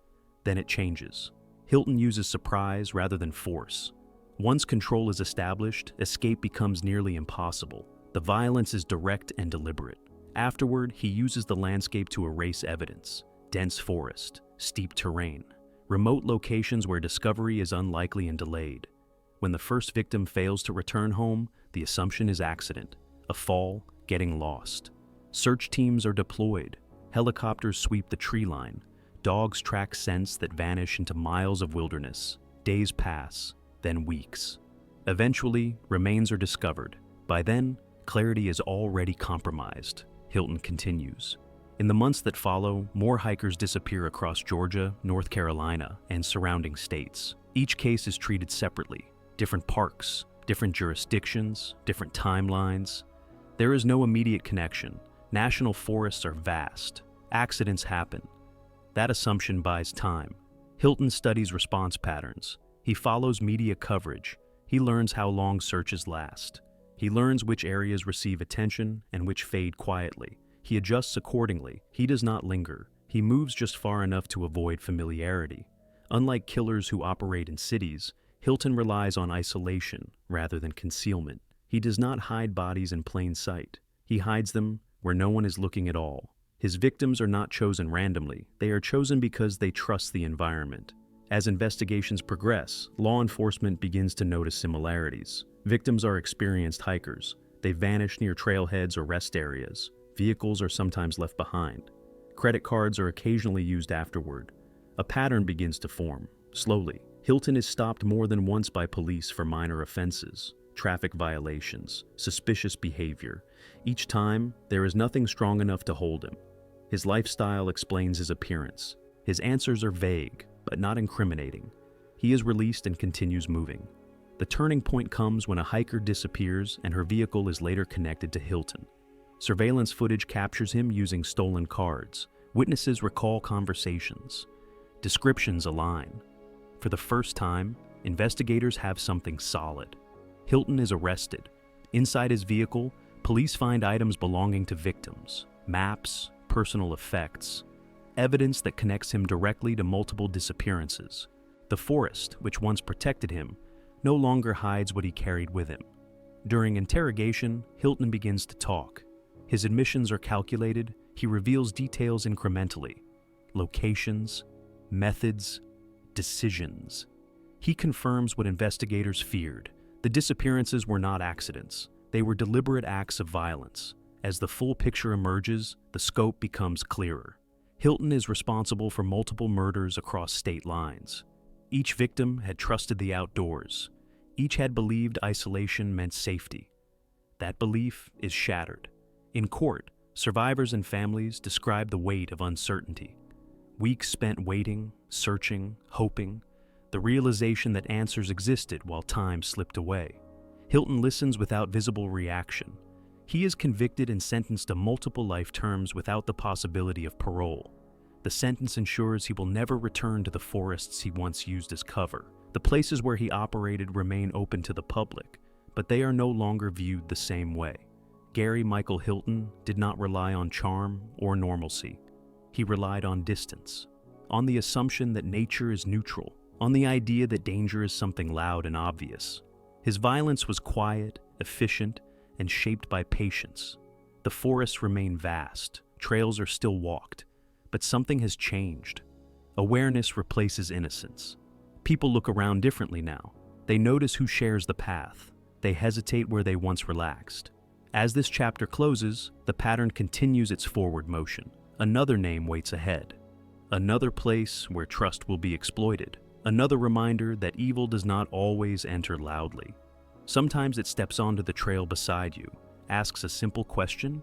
Then it changes. Hilton uses surprise rather than force. Once control is established, escape becomes nearly impossible. The violence is direct and deliberate. Afterward, he uses the landscape to erase evidence. Dense forest, steep terrain, remote locations where discovery is unlikely and delayed. When the first victim fails to return home, the assumption is accident, a fall, getting lost. Search teams are deployed. Helicopters sweep the tree line. Dogs track scents that vanish into miles of wilderness. Days pass, then weeks. Eventually, remains are discovered. By then, clarity is already compromised. Hilton continues. In the months that follow, more hikers disappear across Georgia, North Carolina, and surrounding states. Each case is treated separately. Different parks, different jurisdictions, different timelines. There is no immediate connection. National forests are vast. Accidents happen. That assumption buys time. Hilton studies response patterns. He follows media coverage. He learns how long searches last. He learns which areas receive attention and which fade quietly. He adjusts accordingly. He does not linger. He moves just far enough to avoid familiarity. Unlike killers who operate in cities, Hilton relies on isolation rather than concealment. He does not hide bodies in plain sight. He hides them where no one is looking at all. His victims are not chosen randomly. They are chosen because they trust the environment. As investigations progress, law enforcement begins to notice similarities. Victims are experienced hikers. They vanish near trailheads or rest areas. Vehicles are sometimes left behind. Credit cards are occasionally used afterward. A pattern begins to form, slowly. Hilton is stopped more than once by police for minor offenses, traffic violations, suspicious behavior. Each time, there is nothing strong enough to hold him. His lifestyle explains his appearance. His answers are vague, but not incriminating. He is released and continues moving. The turning point comes when a hiker disappears and her vehicle is later connected to Hilton. Surveillance footage captures him using stolen cards. Witnesses recall conversations. Descriptions align. For the first time, investigators have something solid. Hilton is arrested. Inside his vehicle, police find items belonging to victims, maps, personal effects, evidence that connects him directly to multiple disappearances. The forest, which once protected him, no longer hides what he carried with him. During interrogation, Hilton begins to talk. His admissions are calculated. He reveals details incrementally. Locations, methods, decisions. He confirms what investigators feared. The disappearances were not accidents. They were deliberate acts of violence. As the full picture emerges, the scope becomes clearer. Hilton is responsible for multiple murders across state lines. Each victim had trusted the outdoors. Each had believed isolation meant safety. That belief is shattered. In court, survivors and families describe the weight of uncertainty. Weeks spent waiting, searching, hoping, the realization that answers existed while time slipped away. Hilton listens without visible reaction. He is convicted and sentenced to multiple life terms without the possibility of parole. The sentence ensures he will never return to the forests he once used as cover. The places where he operated remain open to the public, but they are no longer viewed the same way. Gary Michael Hilton did not rely on charm or normalcy. He relied on distance, on the assumption that nature is neutral, on the idea that danger is something loud and obvious. His violence was quiet, efficient, and shaped by patience. The forests remain vast, trails are still walked, but something has changed. Awareness replaces innocence. People look around differently now. They notice who shares the path. They hesitate where they once relaxed. As this chapter closes, the pattern continues its forward motion. Another name waits ahead. Another place where trust will be exploited. Another reminder that evil does not always enter loudly. Sometimes it steps onto the trail beside you, asks a simple question,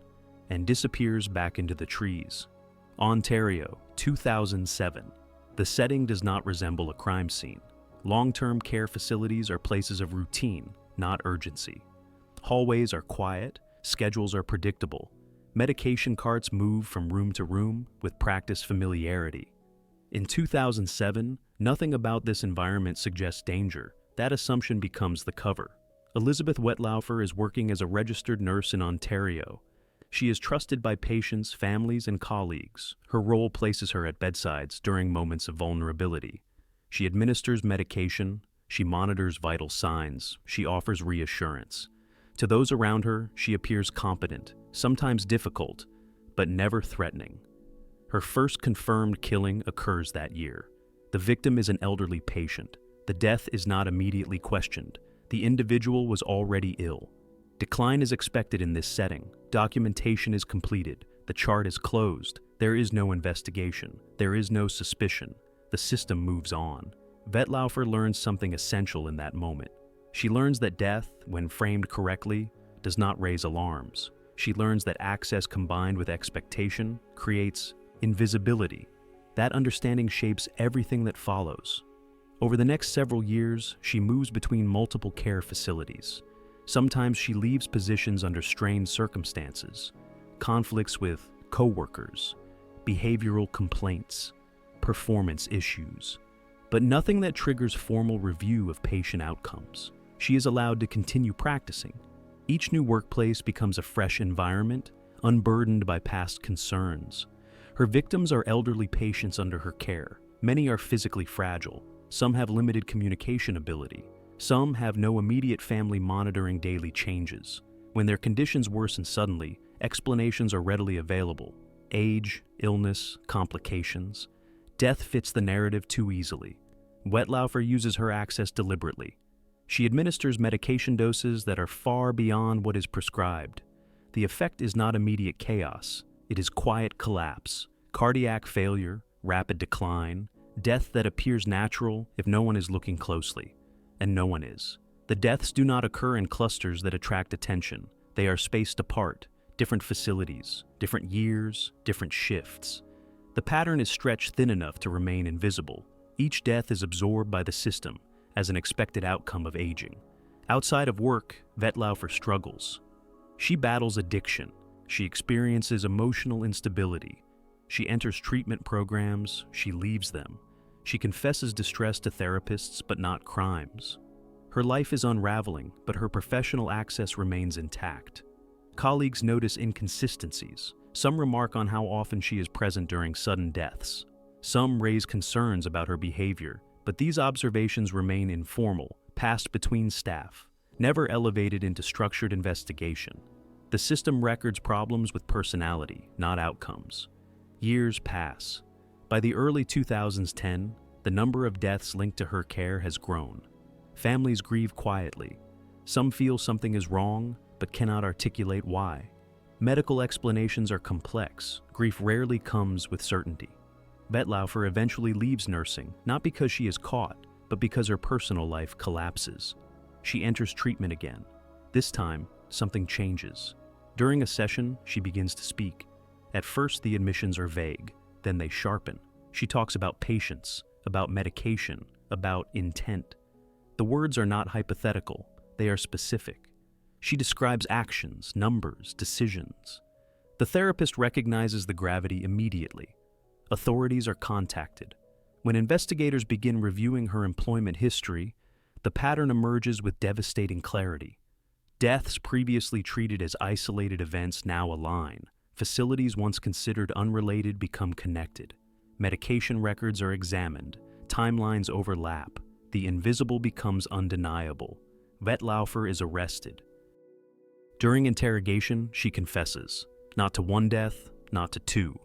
and disappears back into the trees. Ontario, 2007. The setting does not resemble a crime scene. Long-term care facilities are places of routine, not urgency. Hallways are quiet, schedules are predictable. Medication carts move from room to room with practiced familiarity. In 2007, nothing about this environment suggests danger. That assumption becomes the cover. Elizabeth Wettlaufer is working as a registered nurse in Ontario. She is trusted by patients, families, and colleagues. Her role places her at bedsides during moments of vulnerability. She administers medication, she monitors vital signs, she offers reassurance. To those around her, she appears competent, sometimes difficult, but never threatening. Her first confirmed killing occurs that year. The victim is an elderly patient. The death is not immediately questioned. The individual was already ill. Decline is expected in this setting. Documentation is completed. The chart is closed. There is no investigation. There is no suspicion. The system moves on. Wettlaufer learns something essential in that moment. She learns that death, when framed correctly, does not raise alarms. She learns that access combined with expectation creates invisibility. That understanding shapes everything that follows. Over the next several years, she moves between multiple care facilities. Sometimes she leaves positions under strained circumstances, conflicts with coworkers, behavioral complaints, performance issues, but nothing that triggers formal review of patient outcomes. She is allowed to continue practicing. Each new workplace becomes a fresh environment, unburdened by past concerns. Her victims are elderly patients under her care. Many are physically fragile. Some have limited communication ability. Some have no immediate family monitoring daily changes. When their conditions worsen suddenly, explanations are readily available. Age, illness, complications. Death fits the narrative too easily. Wettlaufer uses her access deliberately. She administers medication doses that are far beyond what is prescribed. The effect is not immediate chaos. It is quiet collapse, cardiac failure, rapid decline, death that appears natural if no one is looking closely. And no one is. The deaths do not occur in clusters that attract attention. They are spaced apart, different facilities, different years, different shifts. The pattern is stretched thin enough to remain invisible. Each death is absorbed by the system as an expected outcome of aging. Outside of work, Wettlaufer struggles. She battles addiction. She experiences emotional instability. She enters treatment programs. She leaves them. She confesses distress to therapists, but not crimes. Her life is unraveling, but her professional access remains intact. Colleagues notice inconsistencies. Some remark on how often she is present during sudden deaths. Some raise concerns about her behavior, but these observations remain informal, passed between staff, never elevated into structured investigation. The system records problems with personality, not outcomes. Years pass. By the early 2010s, the number of deaths linked to her care has grown. Families grieve quietly. Some feel something is wrong, but cannot articulate why. Medical explanations are complex. Grief rarely comes with certainty. Wettlaufer eventually leaves nursing, not because she is caught, but because her personal life collapses. She enters treatment again. This time, something changes. During a session, she begins to speak. At first, the admissions are vague. Then they sharpen. She talks about patience, about medication, about intent. The words are not hypothetical. They are specific. She describes actions, numbers, decisions. The therapist recognizes the gravity immediately. Authorities are contacted. When investigators begin reviewing her employment history, the pattern emerges with devastating clarity. Deaths previously treated as isolated events now align. Facilities once considered unrelated become connected. Medication records are examined. Timelines overlap. The invisible becomes undeniable. Wettlaufer is arrested. During interrogation, she confesses. Not to one death, not to two.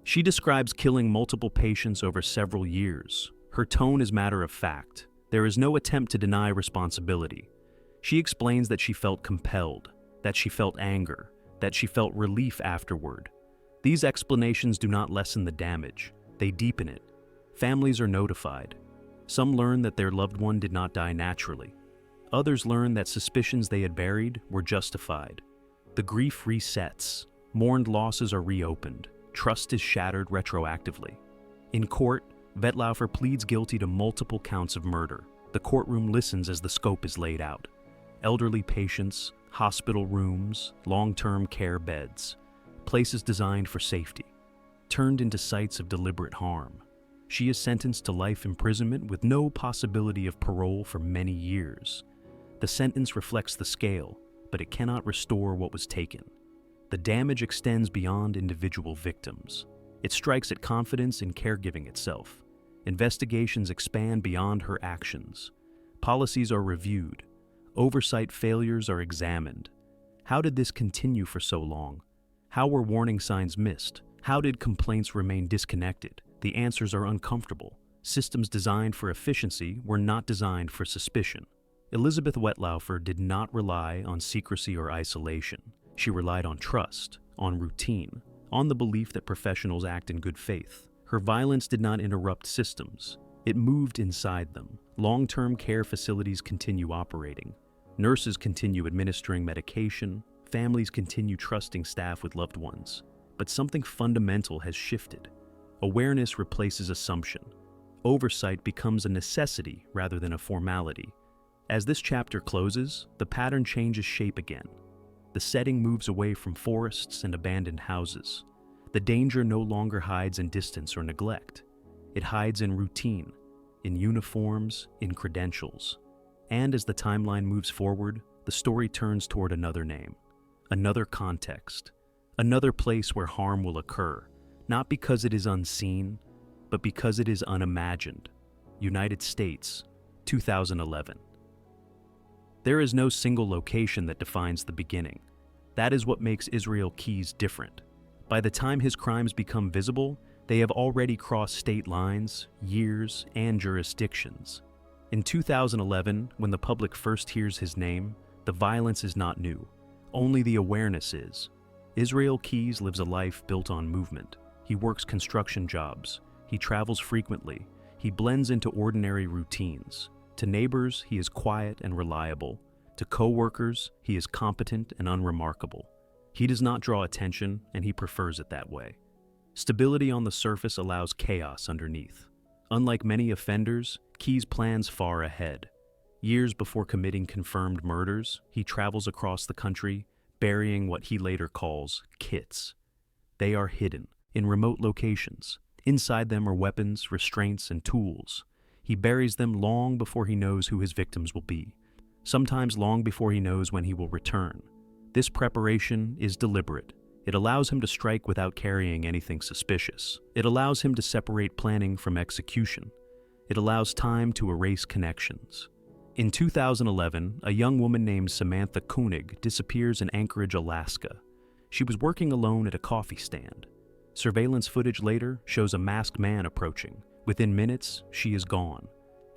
She describes killing multiple patients over several years. Her tone is matter of fact. There is no attempt to deny responsibility. She explains that she felt compelled, that she felt anger, that she felt relief afterward. These explanations do not lessen the damage. They deepen it. Families are notified. Some learn that their loved one did not die naturally. Others learn that suspicions they had buried were justified. The grief resets. Mourned losses are reopened. Trust is shattered retroactively. In court, Wettlaufer pleads guilty to multiple counts of murder. The courtroom listens as the scope is laid out. Elderly patients, hospital rooms, long-term care beds, places designed for safety, turned into sites of deliberate harm. She is sentenced to life imprisonment with no possibility of parole for many years. The sentence reflects the scale, but it cannot restore what was taken. The damage extends beyond individual victims. It strikes at confidence in caregiving itself. Investigations expand beyond her actions. Policies are reviewed. Oversight failures are examined. How did this continue for so long? How were warning signs missed? How did complaints remain disconnected? The answers are uncomfortable. Systems designed for efficiency were not designed for suspicion. Elizabeth Wettlaufer did not rely on secrecy or isolation. She relied on trust, on routine, on the belief that professionals act in good faith. Her violence did not interrupt systems. It moved inside them. Long-term care facilities continue operating. Nurses continue administering medication. Families continue trusting staff with loved ones. But something fundamental has shifted. Awareness replaces assumption. Oversight becomes a necessity rather than a formality. As this chapter closes, the pattern changes shape again. The setting moves away from forests and abandoned houses. The danger no longer hides in distance or neglect. It hides in routine, in uniforms, in credentials. And as the timeline moves forward, the story turns toward another name, another context, another place where harm will occur, not because it is unseen, but because it is unimagined. United States, 2011. There is no single location that defines the beginning. That is what makes Israel Keyes different. By the time his crimes become visible, They have already crossed state lines, years, and jurisdictions. In 2011, when the public first hears his name, the violence is not new. Only the awareness is. Israel Keyes lives a life built on movement. He works construction jobs. He travels frequently. He blends into ordinary routines. To neighbors, he is quiet and reliable. To coworkers, he is competent and unremarkable. He does not draw attention, and he prefers it that way. Stability on the surface allows chaos underneath. Unlike many offenders, Keyes plans far ahead. Years before committing confirmed murders, he travels across the country, burying what he later calls kits. They are hidden, in remote locations. Inside them are weapons, restraints, and tools. He buries them long before he knows who his victims will be, sometimes long before he knows when he will return. This preparation is deliberate. It allows him to strike without carrying anything suspicious. It allows him to separate planning from execution. It allows time to erase connections. In 2011, a young woman named Samantha Koenig disappears in Anchorage, Alaska. She was working alone at a coffee stand. Surveillance footage later shows a masked man approaching. Within minutes, she is gone.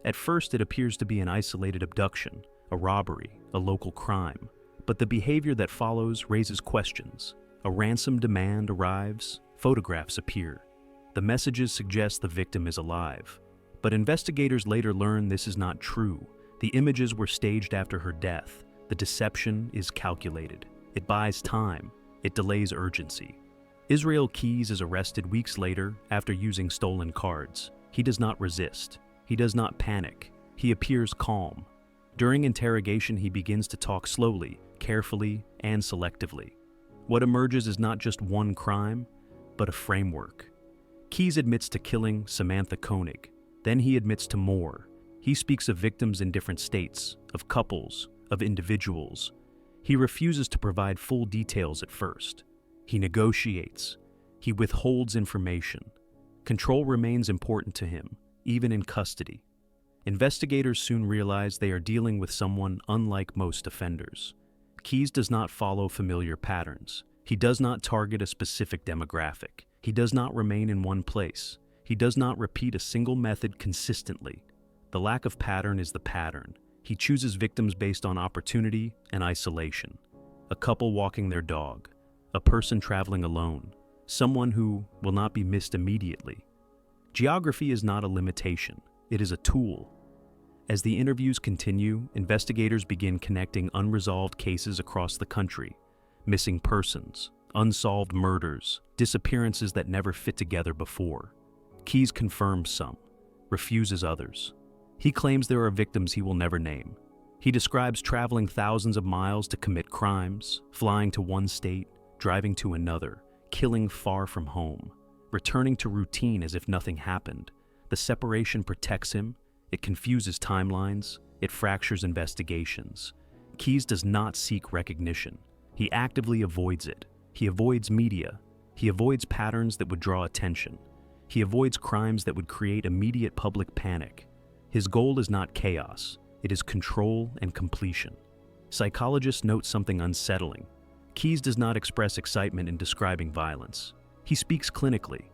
At first, it appears to be an isolated abduction, a robbery, a local crime. But the behavior that follows raises questions. A ransom demand arrives, photographs appear. The messages suggest the victim is alive. But investigators later learn this is not true. The images were staged after her death. The deception is calculated. It buys time. It delays urgency. Israel Keyes is arrested weeks later after using stolen cards. He does not resist. He does not panic. He appears calm. During interrogation, he begins to talk slowly, carefully, and selectively. What emerges is not just one crime, but a framework. Keyes admits to killing Samantha Koenig. Then he admits to more. He speaks of victims in different states, of couples, of individuals. He refuses to provide full details at first. He negotiates. He withholds information. Control remains important to him, even in custody. Investigators soon realize they are dealing with someone unlike most offenders. Keyes does not follow familiar patterns. He does not target a specific demographic. He does not remain in one place. He does not repeat a single method consistently. The lack of pattern is the pattern. He chooses victims based on opportunity and isolation. A couple walking their dog. A person traveling alone. Someone who will not be missed immediately. Geography is not a limitation. It is a tool. As the interviews continue, investigators begin connecting unresolved cases across the country. Missing persons, unsolved murders, disappearances that never fit together before. Keyes confirms some, refuses others. He claims there are victims he will never name. He describes traveling thousands of miles to commit crimes, flying to one state, driving to another, killing far from home, returning to routine as if nothing happened. The separation protects him. It confuses timelines. It fractures investigations. Keyes does not seek recognition. He actively avoids it. He avoids media. He avoids patterns that would draw attention. He avoids crimes that would create immediate public panic. His goal is not chaos. It is control and completion. Psychologists note something unsettling. Keyes does not express excitement in describing violence. He speaks clinically,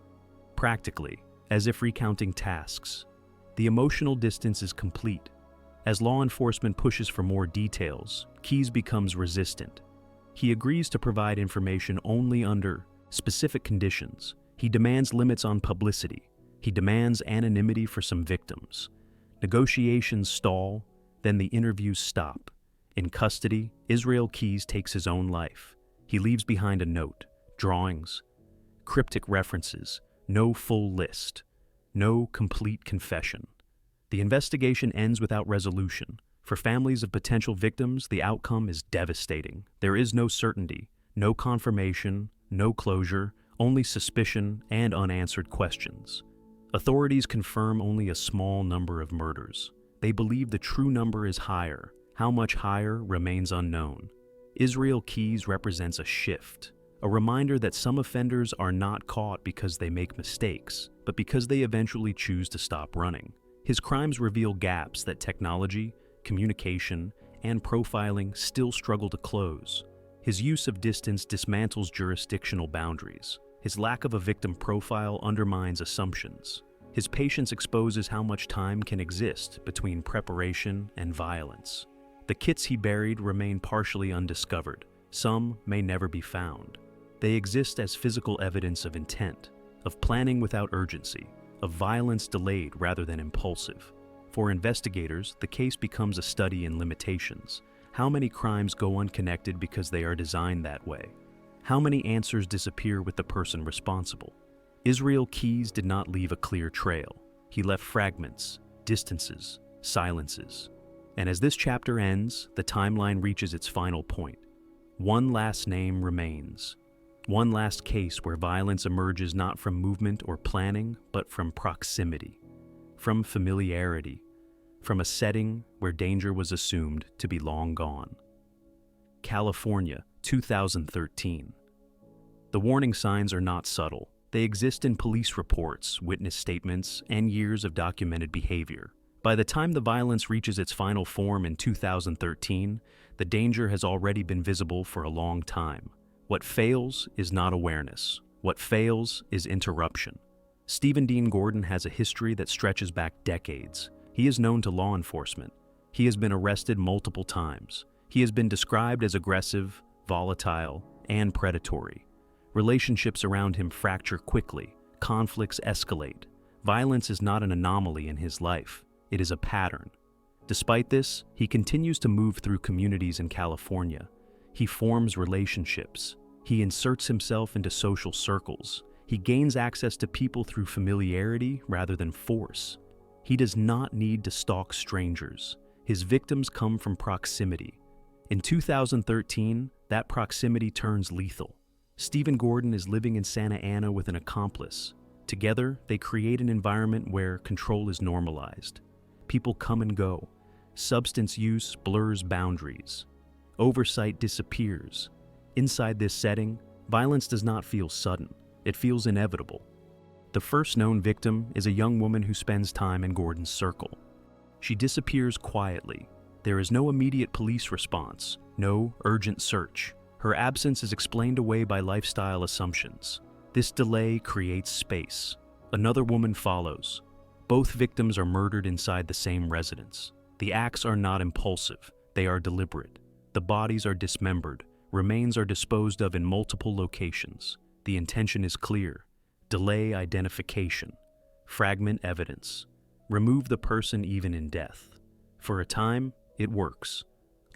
practically, as if recounting tasks. The emotional distance is complete. As law enforcement pushes for more details, Keyes becomes resistant. He agrees to provide information only under specific conditions. He demands limits on publicity. He demands anonymity for some victims. Negotiations stall, then the interviews stop. In custody, Israel Keyes takes his own life. He leaves behind a note, drawings, cryptic references, no full list, no complete confession. The investigation ends without resolution. For families of potential victims, the outcome is devastating. There is no certainty, no confirmation, no closure, only suspicion and unanswered questions. Authorities confirm only a small number of murders. They believe the true number is higher. How much higher remains unknown. Israel Keyes represents a shift, a reminder that some offenders are not caught because they make mistakes, but because they eventually choose to stop running. His crimes reveal gaps that technology, communication, and profiling still struggle to close. His use of distance dismantles jurisdictional boundaries. His lack of a victim profile undermines assumptions. His patience exposes how much time can exist between preparation and violence. The kits he buried remain partially undiscovered. Some may never be found. They exist as physical evidence of intent, of planning without urgency, of violence delayed rather than impulsive. For investigators, the case becomes a study in limitations. How many crimes go unconnected because they are designed that way? How many answers disappear with the person responsible? Israel Keyes did not leave a clear trail. He left fragments, distances, silences. And as this chapter ends, the timeline reaches its final point. One last name remains. One last case where violence emerges not from movement or planning, but from proximity, from familiarity, from a setting where danger was assumed to be long gone. California, 2013. The warning signs are not subtle. They exist in police reports, witness statements, and years of documented behavior. By the time the violence reaches its final form in 2013, the danger has already been visible for a long time. What fails is not awareness. What fails is interruption. Stephen Dean Gordon has a history that stretches back decades. He is known to law enforcement. He has been arrested multiple times. He has been described as aggressive, volatile, and predatory. Relationships around him fracture quickly. Conflicts escalate. Violence is not an anomaly in his life. It is a pattern. Despite this, he continues to move through communities in California. He forms relationships. He inserts himself into social circles. He gains access to people through familiarity rather than force. He does not need to stalk strangers. His victims come from proximity. In 2013, that proximity turns lethal. Stephen Gordon is living in Santa Ana with an accomplice. Together, they create an environment where control is normalized. People come and go. Substance use blurs boundaries. Oversight disappears. Inside this setting, violence does not feel sudden. It feels inevitable. The first known victim is a young woman who spends time in Gordon's circle. She disappears quietly. There is no immediate police response, no urgent search. Her absence is explained away by lifestyle assumptions. This delay creates space. Another woman follows. Both victims are murdered inside the same residence. The acts are not impulsive, they are deliberate. The bodies are dismembered. Remains are disposed of in multiple locations. The intention is clear. Delay identification. Fragment evidence. Remove the person even in death. For a time, it works.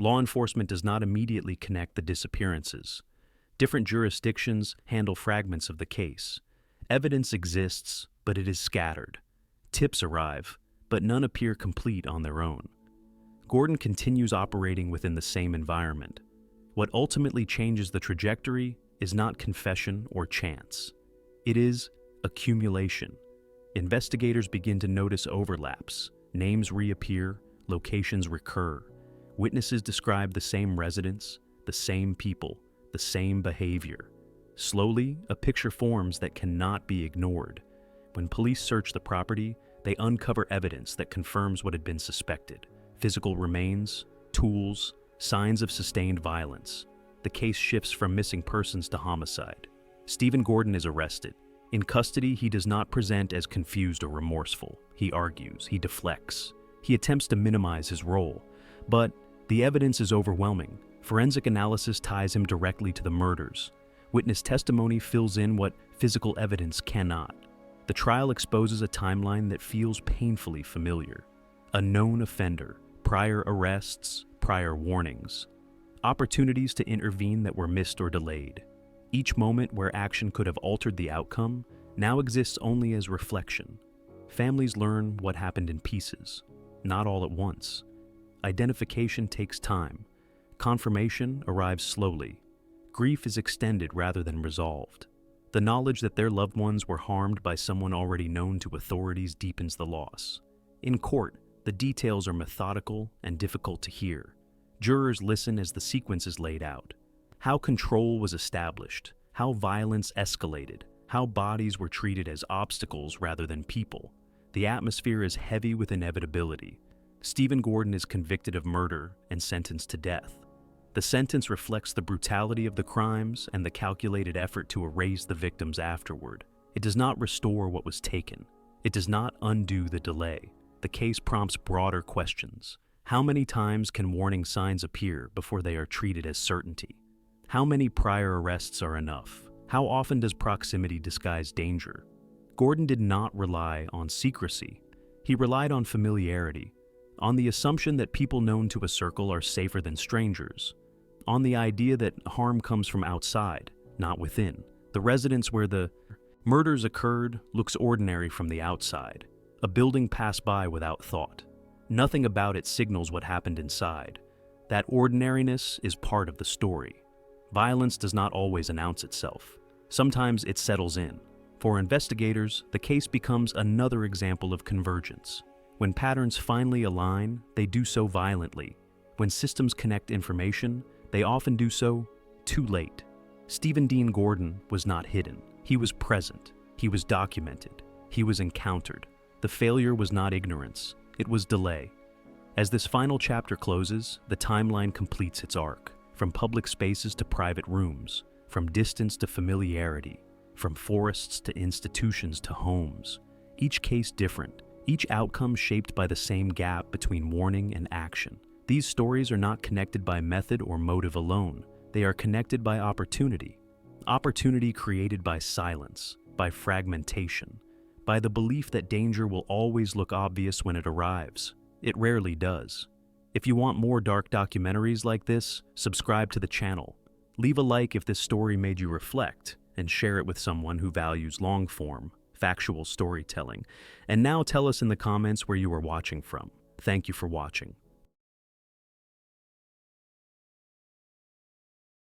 Law enforcement does not immediately connect the disappearances. Different jurisdictions handle fragments of the case. Evidence exists, but it is scattered. Tips arrive, but none appear complete on their own. Gordon continues operating within the same environment. What ultimately changes the trajectory is not confession or chance. It is accumulation. Investigators begin to notice overlaps. Names reappear, locations recur. Witnesses describe the same residents, the same people, the same behavior. Slowly, a picture forms that cannot be ignored. When police search the property, they uncover evidence that confirms what had been suspected. Physical remains, tools, signs of sustained violence. The case shifts from missing persons to homicide. Stephen Gordon is arrested. In custody, he does not present as confused or remorseful. He argues, he deflects. He attempts to minimize his role. But the evidence is overwhelming. Forensic analysis ties him directly to the murders. Witness testimony fills in what physical evidence cannot. The trial exposes a timeline that feels painfully familiar. A known offender, prior arrests, prior warnings. Opportunities to intervene that were missed or delayed. Each moment where action could have altered the outcome now exists only as reflection. Families learn what happened in pieces, not all at once. Identification takes time. Confirmation arrives slowly. Grief is extended rather than resolved. The knowledge that their loved ones were harmed by someone already known to authorities deepens the loss. In court, the details are methodical and difficult to hear. Jurors listen as the sequence is laid out. How control was established, how violence escalated, how bodies were treated as obstacles rather than people. The atmosphere is heavy with inevitability. Stephen Gordon is convicted of murder and sentenced to death. The sentence reflects the brutality of the crimes and the calculated effort to erase the victims afterward. It does not restore what was taken. It does not undo the delay. The case prompts broader questions. How many times can warning signs appear before they are treated as certainty? How many prior arrests are enough? How often does proximity disguise danger? Gordon did not rely on secrecy. He relied on familiarity, on the assumption that people known to a circle are safer than strangers, on the idea that harm comes from outside, not within. The residence where the murders occurred looks ordinary from the outside. A building passed by without thought. Nothing about it signals what happened inside. That ordinariness is part of the story. Violence does not always announce itself. Sometimes it settles in. For investigators, the case becomes another example of convergence. When patterns finally align, they do so violently. When systems connect information, they often do so too late. Stephen Dean Gordon was not hidden. He was present. He was documented. He was encountered. The failure was not ignorance. It was delay. As this final chapter closes, the timeline completes its arc. From public spaces to private rooms, from distance to familiarity, from forests to institutions to homes. Each case different, each outcome shaped by the same gap between warning and action. These stories are not connected by method or motive alone. They are connected by opportunity. Opportunity created by silence, by fragmentation, by the belief that danger will always look obvious when it arrives. It rarely does. If you want more dark documentaries like this, subscribe to the channel. Leave a like if this story made you reflect, and share it with someone who values long-form, factual storytelling. And now tell us in the comments where you are watching from. Thank you for watching.